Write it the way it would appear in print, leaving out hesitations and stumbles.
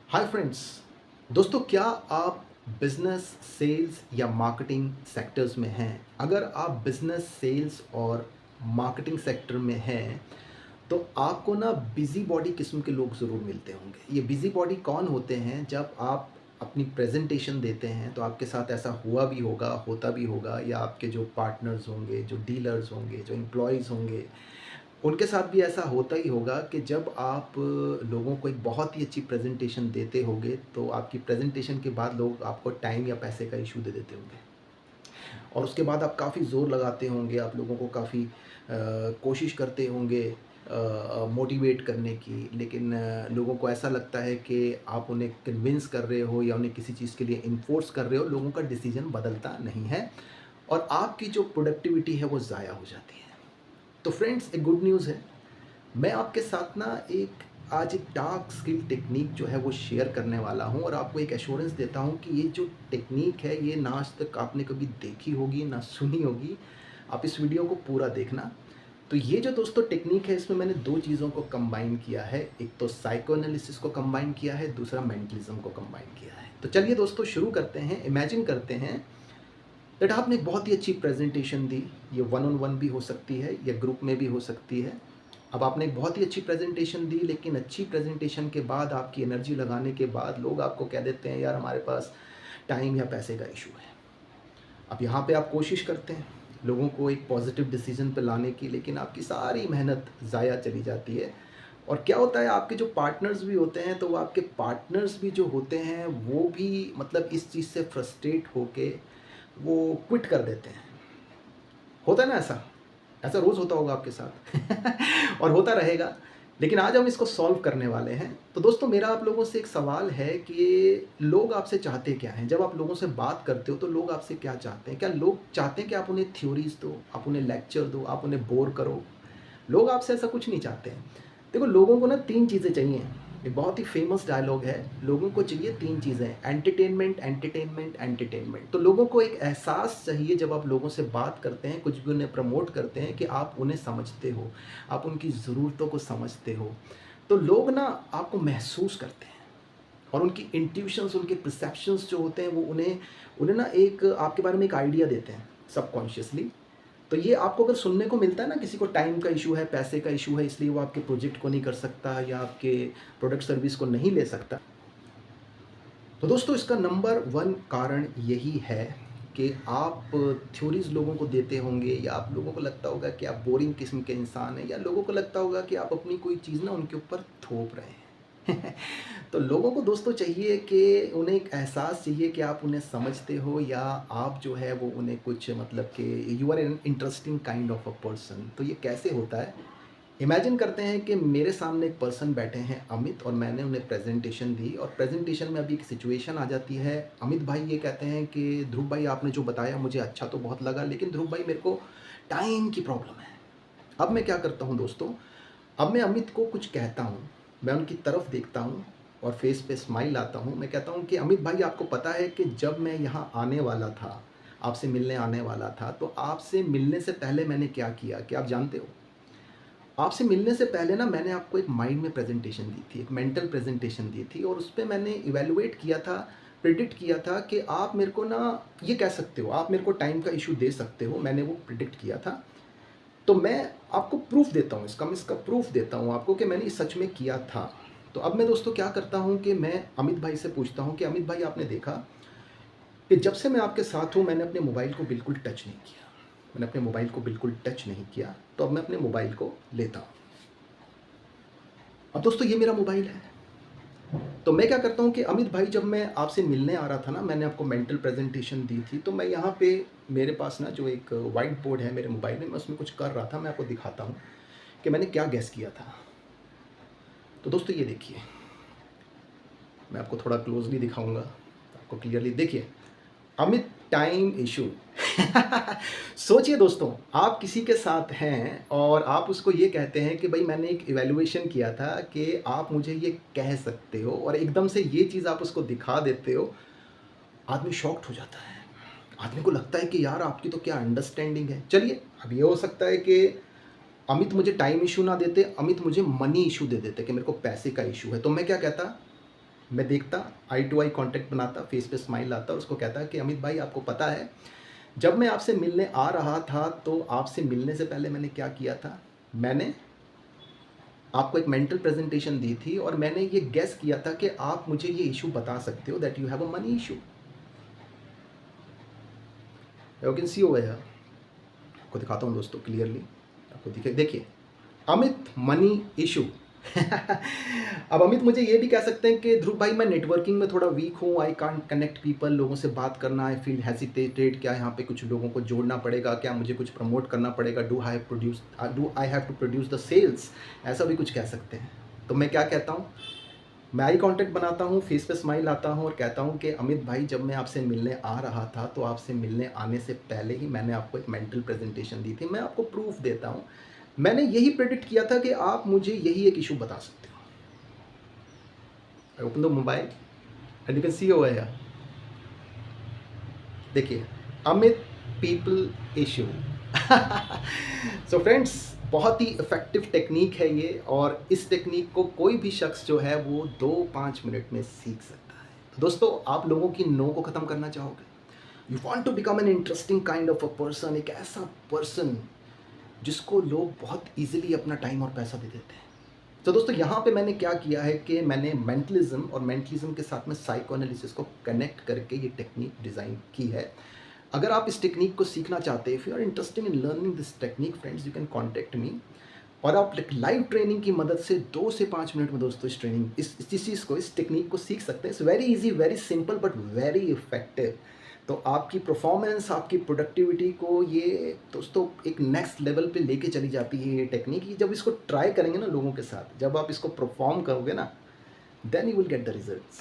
Hi friends. दोस्तों, क्या आप बिजनेस, सेल्स या मार्केटिंग सेक्टर्स में हैं? अगर आप बिजनेस, सेल्स और मार्केटिंग सेक्टर में हैं तो आपको ना बिजी बॉडी किस्म के लोग ज़रूर मिलते होंगे। ये बिजी बॉडी कौन होते हैं? जब आप अपनी प्रेजेंटेशन देते हैं तो आपके साथ ऐसा हुआ भी होगा, होता भी होगा, या आपके जो पार्टनर्स होंगे, जो डीलर्स होंगे, जो एम्प्लॉयज़ होंगे, उनके साथ भी ऐसा होता ही होगा कि जब आप लोगों को एक बहुत ही अच्छी प्रेजेंटेशन देते होंगे तो आपकी प्रेजेंटेशन के बाद लोग आपको टाइम या पैसे का इशू दे देते होंगे। और उसके बाद आप काफ़ी ज़ोर लगाते होंगे, आप लोगों को काफ़ी कोशिश करते होंगे मोटिवेट करने की, लेकिन लोगों को ऐसा लगता है कि आप उन्हें कन्विंस कर रहे हो या उन्हें किसी चीज़ के लिए इन्फोर्स कर रहे हो, लोगों का डिसीजन बदलता नहीं है और आपकी जो प्रोडक्टिविटी है वो ज़ाया हो जाती है। तो फ्रेंड्स, एक गुड न्यूज़ है। मैं आपके साथ ना एक आज एक डार्क स्किल टेक्नीक जो है वो शेयर करने वाला हूँ और आपको एक एश्योरेंस देता हूँ कि ये जो टेक्नीक है ये ना आज तक आपने कभी देखी होगी ना सुनी होगी। आप इस वीडियो को पूरा देखना। तो ये जो दोस्तों टेक्नीक है, इसमें मैंने दो चीज़ों को कंबाइन किया है। एक तो साइको एनालिसिस को कंबाइन किया है, दूसरा मेंटलिज्म को कंबाइन किया है। तो चलिए दोस्तों शुरू करते हैं। इमेजिन करते हैं दैट आपने एक बहुत ही अच्छी प्रेजेंटेशन दी। ये वन ऑन वन भी हो सकती है या ग्रुप में भी हो सकती है। अब आपने एक बहुत ही अच्छी प्रेजेंटेशन दी, लेकिन अच्छी प्रेजेंटेशन के बाद, आपकी एनर्जी लगाने के बाद लोग आपको कह देते हैं यार हमारे पास टाइम या पैसे का इशू है। अब यहाँ पे आप कोशिश करते हैं लोगों को एक पॉजिटिव डिसीजन पे लाने की, लेकिन आपकी सारी मेहनत ज़ाया चली जाती है। और क्या होता है, आपके जो पार्टनर्स भी होते हैं तो वो आपके पार्टनर्स भी जो होते हैं वो भी मतलब इस चीज़ से फ्रस्ट्रेट होके वो क्विट कर देते हैं। होता है ना ऐसा? ऐसा रोज़ होता होगा आपके साथ और होता रहेगा। लेकिन आज हम इसको सॉल्व करने वाले हैं। तो दोस्तों, मेरा आप लोगों से एक सवाल है कि लोग आपसे चाहते क्या हैं? जब आप लोगों से बात करते हो तो लोग आपसे क्या चाहते हैं? क्या लोग चाहते हैं कि आप उन्हें थ्योरीज़ दो, आप उन्हें लेक्चर दो, आप उन्हें बोर करो? लोग आपसे ऐसा कुछ नहीं चाहते हैं। देखो, लोगों को ना 3 चीज़ें चाहिए। एक बहुत ही फ़ेमस डायलॉग है, लोगों को चाहिए 3 चीज़ें, एंटरटेनमेंट, एंटरटेनमेंट, एंटरटेनमेंट। तो लोगों को एक एहसास चाहिए जब आप लोगों से बात करते हैं, कुछ भी उन्हें प्रमोट करते हैं, कि आप उन्हें समझते हो, आप उनकी ज़रूरतों को समझते हो। तो लोग ना आपको महसूस करते हैं और उनकी इंट्यूशंस, उनके परसेप्शंस जो होते हैं वो उन्हें उन्हें ना एक आपके बारे में एक आइडिया देते हैं सबकॉन्शियसली। तो ये आपको अगर सुनने को मिलता है ना, किसी को टाइम का इशू है, पैसे का इशू है, इसलिए वो आपके प्रोजेक्ट को नहीं कर सकता या आपके प्रोडक्ट सर्विस को नहीं ले सकता। तो दोस्तों, इसका नंबर 1 कारण यही है कि आप थ्योरीज़ लोगों को देते होंगे, या आप लोगों को लगता होगा कि आप बोरिंग किस्म के इंसान हैं, या लोगों को लगता होगा कि आप अपनी कोई चीज़ ना उनके ऊपर थोप रहे हैं। तो लोगों को दोस्तों चाहिए कि उन्हें एक एहसास चाहिए कि आप उन्हें समझते हो, या आप जो है वो उन्हें कुछ मतलब कि you are an interesting kind of a person. तो ये कैसे होता है? इमेजिन करते हैं कि मेरे सामने एक पर्सन बैठे हैं अमित, और मैंने उन्हें प्रेजेंटेशन दी, और प्रेजेंटेशन में अभी एक सिचुएशन आ जाती है। अमित भाई ये कहते हैं कि ध्रुव भाई आपने जो बताया मुझे अच्छा तो बहुत लगा, लेकिन ध्रुव भाई मेरे को टाइम की प्रॉब्लम है। अब मैं क्या करता हूँ दोस्तों, अब मैं अमित को कुछ कहता हूँ, मैं उनकी तरफ देखता हूँ और फेस पे स्माइल आता हूँ। मैं कहता हूँ कि अमित भाई आपको पता है कि जब मैं यहाँ आने वाला था, आपसे मिलने आने वाला था, तो आपसे मिलने से पहले मैंने क्या किया कि आप जानते हो? आपसे मिलने से पहले ना मैंने आपको एक माइंड में प्रेजेंटेशन दी थी, एक मेंटल प्रेजेंटेशन दी थी, और उस पे मैंने इवैल्यूएट किया था, प्रिडिक्ट किया था कि आप मेरे को ना ये कह सकते हो, आप मेरे को टाइम का इशू दे सकते हो। मैंने वो प्रिडिक्ट किया था। तो मैं आपको प्रूफ़ देता हूँ, इसका प्रूफ़ देता हूँ आपको कि मैंने ये सच में किया था। तो अब मैं दोस्तों क्या करता हूँ कि मैं अमित भाई से पूछता हूँ कि अमित भाई आपने देखा कि जब से मैं आपके साथ हूँ मैंने अपने मोबाइल को बिल्कुल टच नहीं किया। मैंने अपने मोबाइल को बिल्कुल टच नहीं किया, तो अब मैं अपने मोबाइल को लेता हूँ। अब दोस्तों ये मेरा मोबाइल है। तो मैं क्या करता हूँ कि अमित भाई जब मैं आपसे मिलने आ रहा था ना, मैंने आपको मेंटल प्रेजेंटेशन दी थी, तो मैं यहाँ पे मेरे पास ना जो एक व्हाइट बोर्ड है मेरे मोबाइल में, मैं उसमें कुछ कर रहा था। मैं आपको दिखाता हूँ कि मैंने क्या गेस किया था। तो दोस्तों ये देखिए, मैं आपको थोड़ा क्लोजली दिखाऊंगा, आपको क्लियरली देखिए, अमित टाइम इशू। सोचिए दोस्तों, आप किसी के साथ हैं और आप उसको ये कहते हैं कि भाई मैंने एक इवैल्यूएशन किया था कि आप मुझे ये कह सकते हो, और एकदम से ये चीज़ आप उसको दिखा देते हो। आदमी शॉक्ड हो जाता है। आदमी को लगता है कि यार आपकी तो क्या अंडरस्टैंडिंग है। चलिए, अब ये हो सकता है कि अमित मुझे टाइम इशू ना देते, अमित मुझे मनी इशू दे देते कि मेरे को पैसे का इशू है। तो मैं क्या कहता? मैं देखता, आई टू आई कांटेक्ट बनाता, फेस पे स्माइल आता और उसको कहता कि अमित भाई आपको पता है, जब मैं आपसे मिलने आ रहा था तो आपसे मिलने से पहले मैंने क्या किया था? मैंने आपको एक मेंटल प्रेजेंटेशन दी थी और मैंने ये गेस किया था कि आप मुझे ये इशू बता सकते हो that you have a money issue. You can see over here, आपको दिखाता हूँ दोस्तों क्लियरली, आपको दिखे, देखिए अमित मनी इशू। अब अमित मुझे ये भी कह सकते हैं कि ध्रुव भाई मैं नेटवर्किंग में थोड़ा वीक हूँ, आई कांट कनेक्ट पीपल, लोगों से बात करना, आई फील हेजिटेटेड, क्या यहाँ पे कुछ लोगों को जोड़ना पड़ेगा, क्या मुझे कुछ प्रमोट करना पड़ेगा, do I have to produce the sales, ऐसा भी कुछ कह सकते हैं। तो मैं क्या कहता हूँ, मैं आई कांटेक्ट बनाता हूँ, फेस पे स्माइल आता हूँ और कहता हूँ कि अमित भाई जब मैं आपसे मिलने आ रहा था तो आपसे मिलने आने से पहले ही मैंने आपको एक मेंटल प्रेजेंटेशन दी थी, मैं आपको प्रूफ देता हूँ, मैंने यही प्रेडिक्ट किया था कि आप मुझे यही एक इशू बता सकते हो। I open the mobile and you can see over here, देखिए Amit people issue. So friends, बहुत ही इफ़ेक्टिव टेक्निक है ये और इस टेक्निक को कोई भी शख्स जो है वो 2-5 मिनट में सीख सकता है। तो दोस्तों, आप लोगों की नो को ख़त्म करना चाहोगे? You want to become an interesting kind of a person, एक ऐसा पर्सन जिसको लोग बहुत ईजिली अपना टाइम और पैसा दे देते हैं। तो दोस्तों, यहाँ पे मैंने क्या किया है कि मैंने मेंटलिज्म और मेंटलिज्म के साथ में साइको एनालिसिस को कनेक्ट करके ये टेक्निक डिज़ाइन की है। अगर आप इस टेक्निक को सीखना चाहते हैं, if you are interested in learning this technique friends, you can contact me और आप लाइव ट्रेनिंग की मदद से 2 से 5 मिनट में दोस्तों इस ट्रेनिंग इस चीज़ को, इस टेक्निक को सीख सकते हैं। It's very easy, very simple but very effective. तो आपकी परफॉर्मेंस, आपकी प्रोडक्टिविटी को ये दोस्तों एक नेक्स्ट लेवल पे लेके चली जाती है ये टेक्निक। ये जब इसको ट्राई करेंगे ना लोगों के साथ, जब आप इसको परफॉर्म करोगे ना, then you will get the results.